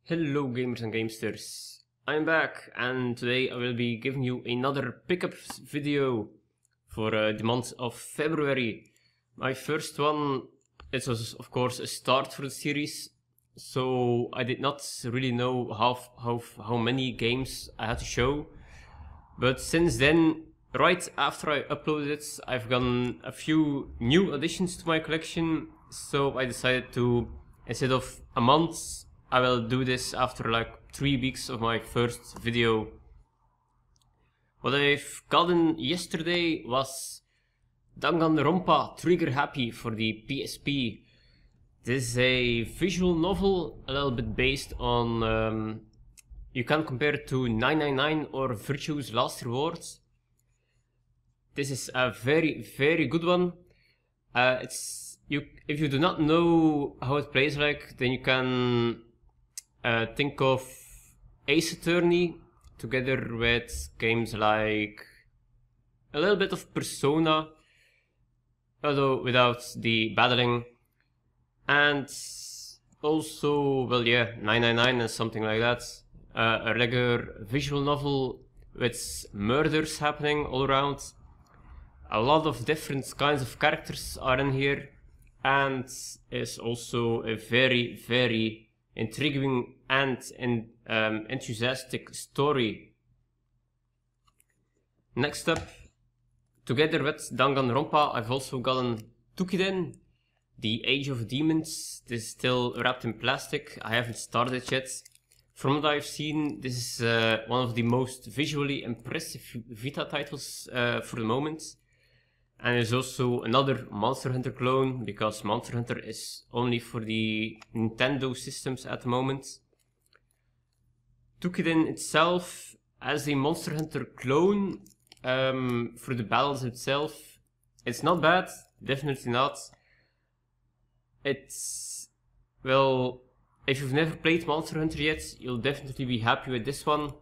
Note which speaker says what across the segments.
Speaker 1: Hello gamers and gamesters, I'm back and today I will be giving you another pickup video for the month of February. My first one, it was of course a start for the series, so I did not really know how many games I had to show, but since then, right after I uploaded it, I've gotten a few new additions to my collection, so I decided to, instead of a month, I will do this after like 3 weeks of my first video. What I've gotten yesterday was Danganronpa Trigger Happy for the PSP. This is a visual novel, a little bit based on, you can compare it to 999 or Virtue's Last Rewards. This is a very good one. If you do not know how it plays like, then you can think of Ace Attorney together with games like a little bit of Persona, although without the battling, and also, well, yeah, 999 and something like that. A regular visual novel with murders happening all around. A lot of different kinds of characters are in here, and is also a very intriguing and enthusiastic story. Next up, together with Danganronpa, I've also gotten Toukiden, the Age of Demons. This is still wrapped in plastic. I haven't started it yet. From what I've seen, this is one of the most visually impressive Vita titles for the moment. And there's also another Monster Hunter clone, because Monster Hunter is only for the Nintendo systems at the moment. Toukiden itself, as a Monster Hunter clone, for the battles itself, it's not bad, definitely not. It's, well, if you've never played Monster Hunter yet, you'll definitely be happy with this one.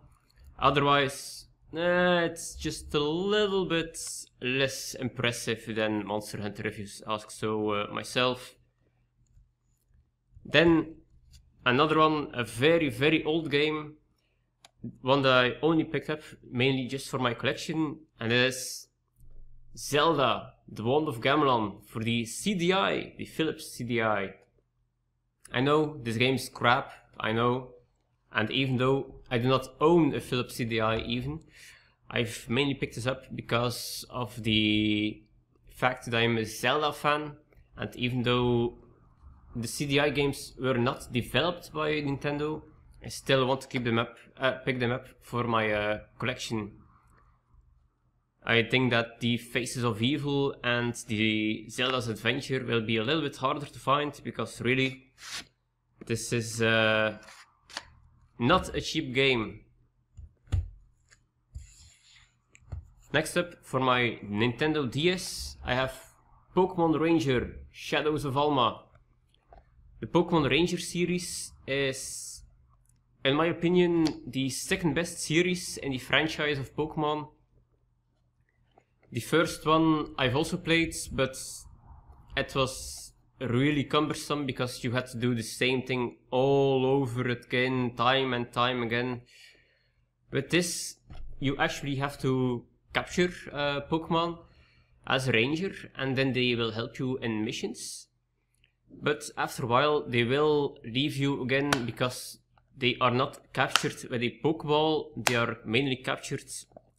Speaker 1: Otherwise, it's just a little bit less impressive than Monster Hunter, if you ask so myself. Then another one, a very old game, one that I only picked up mainly just for my collection, and it is Zelda, the Wand of Gamelon for the CDI, the Philips CDI. I know this game's crap, I know, and even though I do not own a Philips CDI even, I've mainly picked this up because of the fact that I'm a Zelda fan, and even though the CDI games were not developed by Nintendo, I still want to keep them up, pick them up for my collection. I think that the Faces of Evil and the Zelda's Adventure will be a little bit harder to find, because really, this is not a cheap game. Next up, for my Nintendo DS, I have Pokemon Ranger Shadows of Alma. The Pokemon Ranger series is, in my opinion, the second best series in the franchise of Pokemon. The first one I've also played, but it was really cumbersome because you had to do the same thing all over again, time and time again. With this, you actually have to capture Pokemon as a ranger, and then they will help you in missions. But after a while, they will leave you again, because they are not captured with a Pokeball, they are mainly captured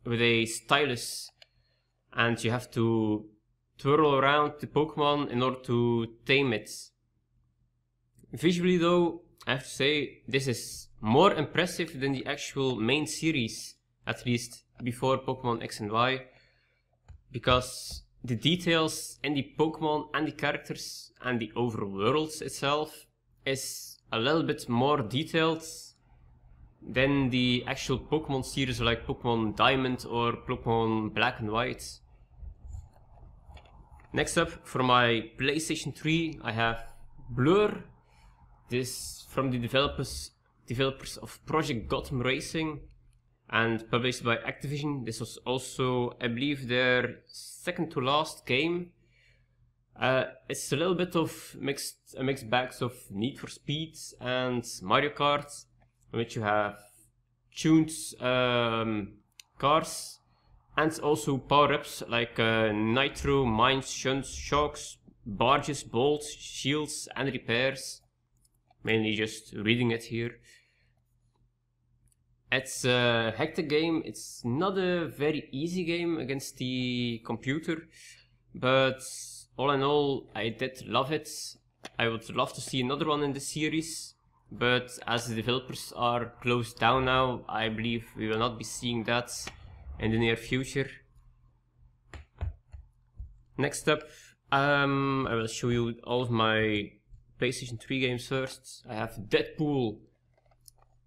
Speaker 1: with a stylus. And you have to twirl around the Pokemon in order to tame it. Visually though, I have to say, this is more impressive than the actual main series, at least before Pokemon X and Y, because the details in the Pokemon and the characters and the overworld itself is a little bit more detailed than the actual Pokemon series like Pokemon Diamond or Pokemon Black and White. Next up, for my PlayStation 3, I have Blur. This from the developers of Project Gotham Racing, and published by Activision. This was also, I believe, their second to last game. It's a little bit of a mixed bag of Need for Speed and Mario Kart. in which you have tuned cars and also power-ups like nitro, mines, shunts, shocks, barges, bolts, shields and repairs. Mainly just reading it here. It's a hectic game. It's not a very easy game against the computer, but all in all, I did love it. I would love to see another one in the series, but as the developers are closed down now, I believe we will not be seeing that in the near future. Next up, I will show you all of my PlayStation 3 games first. I have Deadpool.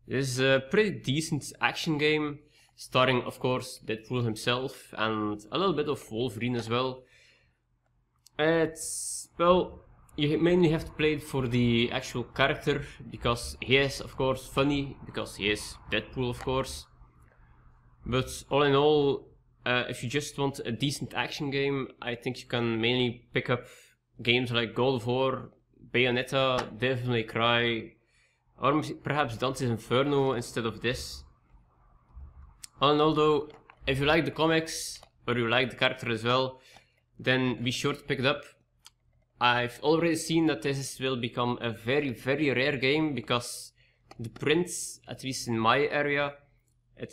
Speaker 1: This is a pretty decent action game, starring of course Deadpool himself and a little bit of Wolverine as well. It's, well, you mainly have to play it for the actual character, because he is of course funny, because he is Deadpool of course. But all in all, if you just want a decent action game, I think you can mainly pick up games like God of War, Bayonetta, Devil May Cry, or perhaps Dante's Inferno instead of this. All in all though, if you like the comics, or you like the character as well, then be sure to pick it up. I've already seen that this will become a very rare game, because the prints, at least in my area,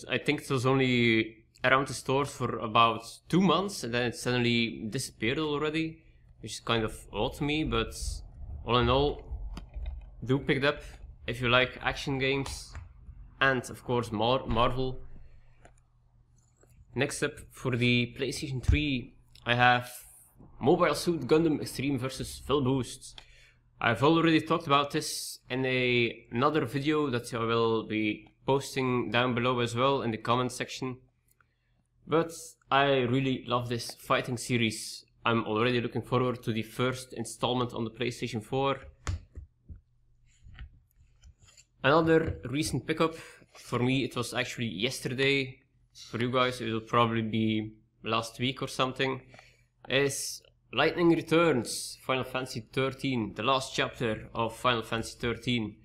Speaker 1: I think it was only around the stores for about 2 months and then it suddenly disappeared already, which is kind of odd to me, but all in all, do pick it up if you like action games and of course Marvel. Next up, for the PlayStation 3, I have Mobile Suit Gundam Extreme vs. Full Boost. I've already talked about this in another video that I will be posting down below as well in the comment section. But I really love this fighting series. I'm already looking forward to the first installment on the PlayStation 4. Another recent pickup, for me it was actually yesterday, for you guys it will probably be last week or something, is Lightning Returns, Final Fantasy 13, the last chapter of Final Fantasy 13.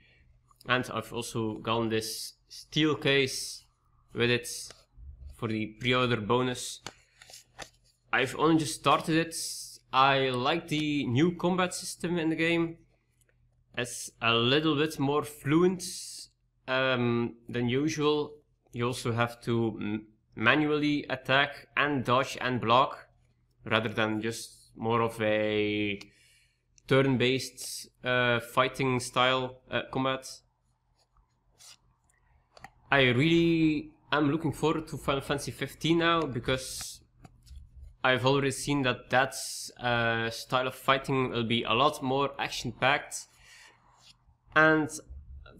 Speaker 1: And I've also gotten this steel case with it for the pre-order bonus. I've only just started it. I like the new combat system in the game. It's a little bit more fluent than usual. You also have to manually attack and dodge and block, rather than just more of a turn-based fighting style combat. I really am looking forward to Final Fantasy 15 now, because I've already seen that style of fighting will be a lot more action-packed. And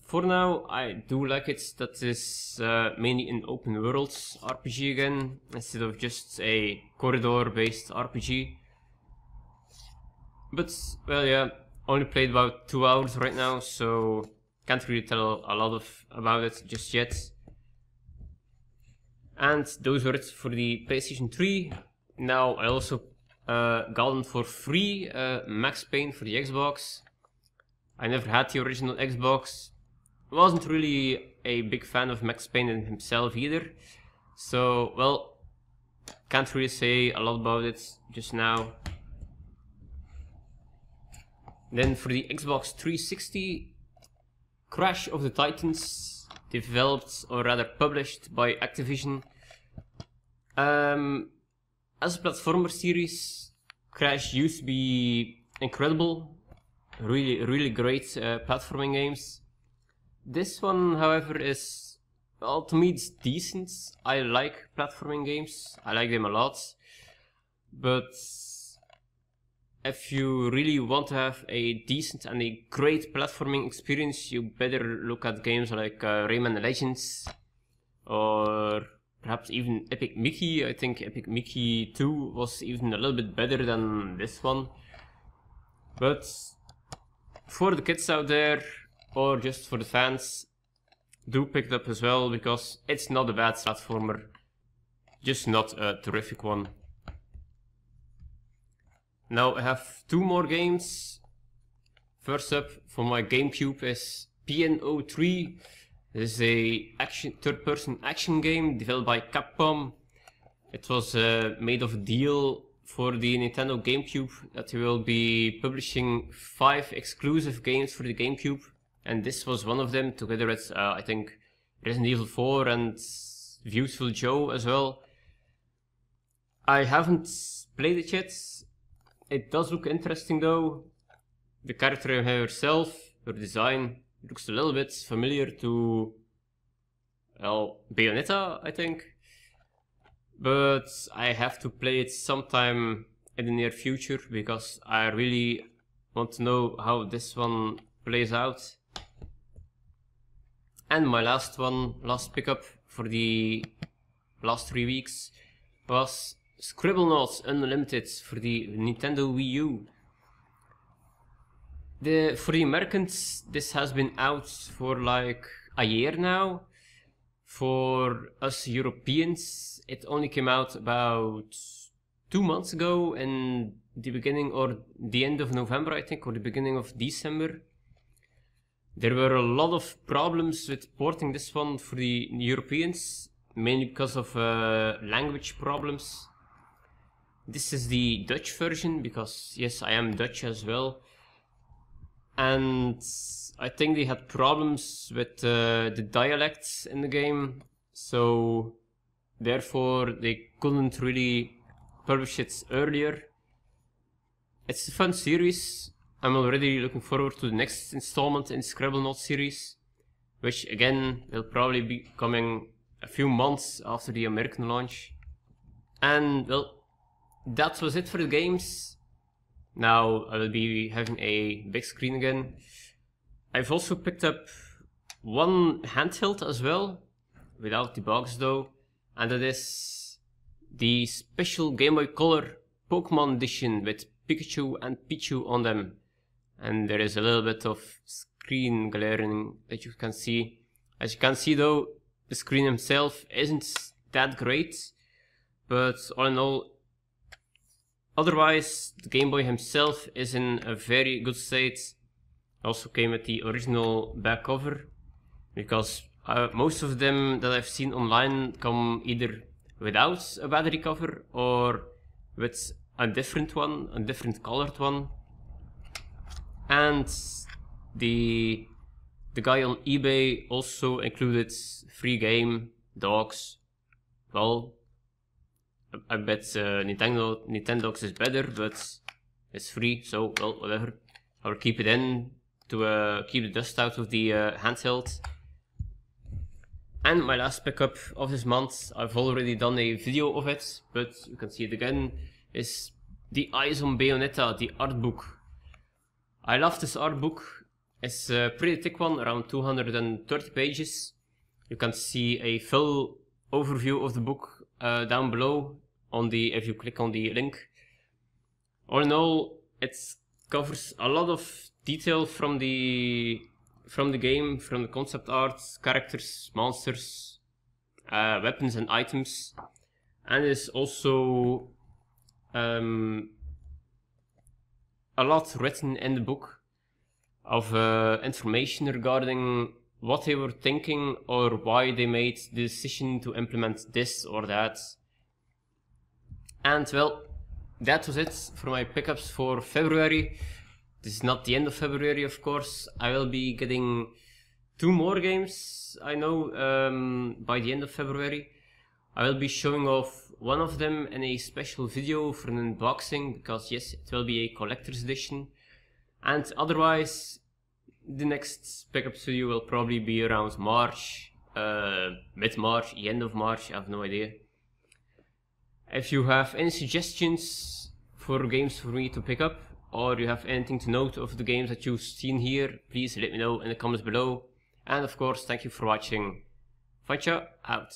Speaker 1: for now, I do like it that is mainly an open world RPG again, instead of just a corridor-based RPG. But, well, yeah, only played about 2 hours right now, so can't really tell a lot about it just yet. And those were it for the PlayStation 3. Now I also got for free Max Payne for the Xbox. I never had the original Xbox. Wasn't really a big fan of Max Payne himself either. So, well, can't really say a lot about it just now. Then for the Xbox 360, Crash of the Titans, developed or rather published by Activision. As a platformer series, Crash used to be incredible. Really great platforming games. This one, however, is, well, to me it's decent. I like platforming games, I like them a lot. But if you really want to have a decent and a great platforming experience, you better look at games like Rayman Legends, or perhaps even Epic Mickey. I think Epic Mickey 2 was even a little bit better than this one. But for the kids out there, or just for the fans, do pick it up as well, because it's not a bad platformer, just not a terrific one. Now I have 2 more games. First up for my GameCube is PNO3. This is a third-person action game developed by Capcom. It was made of a deal for the Nintendo GameCube that they will be publishing 5 exclusive games for the GameCube, and this was one of them, together with I think Resident Evil 4 and Beautiful Joe as well. I haven't played it yet. It does look interesting though. The character herself, her design, looks a little bit familiar to, well, Bayonetta, I think. But I have to play it sometime in the near future because I really want to know how this one plays out. And my last pickup for the last 3 weeks was Scribblenauts Unlimited for the Nintendo Wii U. For the Americans, this has been out for like a year now. For us Europeans, it only came out about 2 months ago in the beginning or the end of November, I think, or the beginning of December. There were a lot of problems with porting this one for the Europeans, mainly because of language problems. This is the Dutch version, because yes, I am Dutch as well. And I think they had problems with the dialects in the game, so therefore they couldn't really publish it earlier. It's a fun series. I'm already looking forward to the next installment in Scribblenauts series, which again will probably be coming a few months after the American launch. And well, that was it for the games. Now I will be having a big screen again. I've also picked up one handheld as well, without the box though, and that is the special Game Boy Color Pokemon edition with Pikachu and Pichu on them. And there is a little bit of screen glaring that you can see. As you can see though, the screen himself isn't that great, but all in all, otherwise the Game Boy himself is in a very good state. Also came with the original back cover, because most of them that I've seen online come either without a battery cover or with a different one, a different colored one. And the guy on eBay also included free game, dogs. Well, I bet Nintendo's is better, but it's free, so well, whatever. I'll keep it in to keep the dust out of the handheld. And my last pickup of this month, I've already done a video of it, but you can see it again, is the Eyes of Bayonetta, the art book. I love this art book. It's a pretty thick one, around 230 pages. You can see a full overview of the book down below if you click on the link. All in all, it covers a lot of detail from the game, from the concept art, characters, monsters, weapons and items, and is also a lot written in the book of information regarding what they were thinking or why they made the decision to implement this or that. And well, that was it for my pickups for February. This is not the end of February, of course. I will be getting 2 more games, I know, by the end of February. I will be showing off one of them in a special video for an unboxing, because yes, it will be a collector's edition. And otherwise, the next pickups video will probably be around March, mid-March, the end of March, I have no idea. If you have any suggestions for games for me to pick up, or you have anything to note of the games that you've seen here, please let me know in the comments below. And of course, thank you for watching. Vancha out.